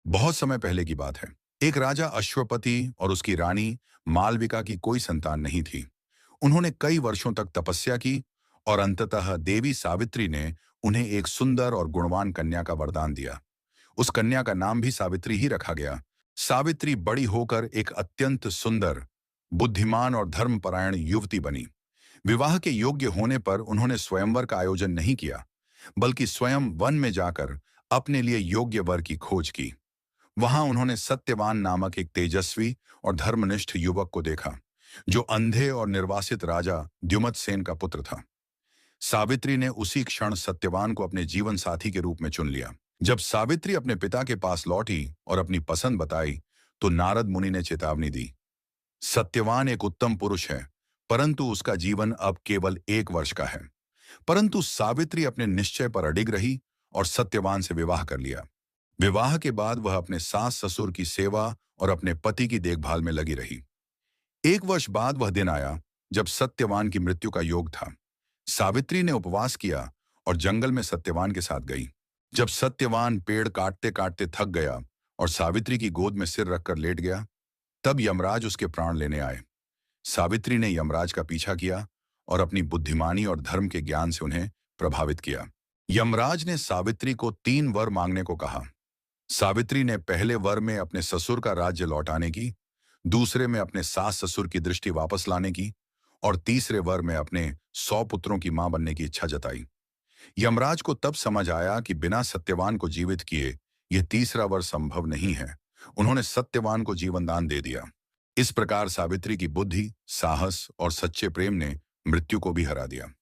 बहुत समय पहले की बात है। एक राजा अश्वपति और उसकी रानी मालविका की कोई संतान नहीं थी। उन्होंने कई वर्षों तक तपस्या की और अंततः देवी सावित्री ने उन्हें एक सुंदर और गुणवान कन्या का वरदान दिया। उस कन्या का नाम भी सावित्री ही रखा गया। सावित्री बड़ी होकर एक अत्यंत सुंदर, बुद्धिमान और धर्मपरायण युवती बनी। विवाह के योग्य होने पर उन्होंने स्वयंवर का आयोजन नहीं किया, बल्कि स्वयं वन में जाकर अपने लिए योग्य वर की खोज की। वहां उन्होंने सत्यवान नामक एक तेजस्वी और धर्मनिष्ठ युवक को देखा, जो अंधे और निर्वासित राजा द्युमत्सेन का पुत्र था। सावित्री ने उसी क्षण सत्यवान को अपने जीवन साथी के रूप में चुन लिया। जब सावित्री अपने पिता के पास लौटी और अपनी पसंद बताई, तो नारद मुनि ने चेतावनी दी। सत्यवान एक उत्तम पुरुष है, परंतु उसका जीवन अब केवल 1 वर्ष का है। परंतु सावित्री अपने निश्चय पर अडिग रही और सत्यवान से विवाह कर लिया। विवाह के बाद वह अपने सास ससुर की सेवा और अपने पति की देखभाल में लगी रही। 1 वर्ष बाद वह दिन आया जब सत्यवान की मृत्यु का योग था। सावित्री ने उपवास किया और जंगल में सत्यवान के साथ गई। जब सत्यवान पेड़ काटते काटते थक गया और सावित्री की गोद में सिर रखकर लेट गया, तब यमराज उसके प्राण लेने आए। सावित्री ने यमराज का पीछा किया और अपनी बुद्धिमानी और धर्म के ज्ञान से उन्हें प्रभावित किया। यमराज ने सावित्री को 3 वर मांगने को कहा। सावित्री ने पहले वर में अपने ससुर का राज्य लौटाने की, दूसरे में अपने सास ससुर की दृष्टि वापस लाने की और तीसरे वर में अपने 100 पुत्रों की मां बनने की इच्छा जताई। यमराज को तब समझ आया कि बिना सत्यवान को जीवित किए यह तीसरा वर संभव नहीं है। उन्होंने सत्यवान को जीवन दान दे दिया। इस प्रकार सावित्री की बुद्धि, साहस और सच्चे प्रेम ने मृत्यु को भी हरा दिया।